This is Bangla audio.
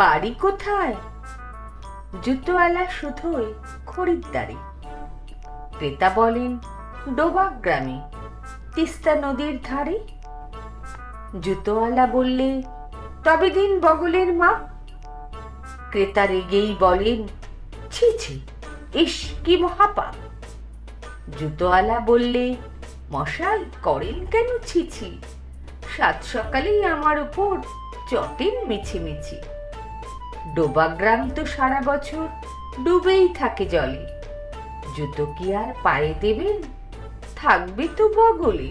বাড়ি কোথায়? জুতোওয়ালা শুধুই খরিদ্দারি। ক্রেতা বলেন ডোবাক গ্রামে, তিস্তা নদীর ধারে। জুতোওয়ালা বললে তবে দিন বগলের মাপ। ক্রেতা রেগেই বলেন ছি ছি, ইস কি মহাপাপ। জুতোওয়ালা বললে মশাই করেন কেন ছিছি, সাত সকালেই আমার উপর চটেন মিছিমিছি। ডোবা গ্রাম তো সারা বছর ডুবেই থাকে জলে, জুতো কি আর পায়ে দেবেন, থাকবে তো বগলে।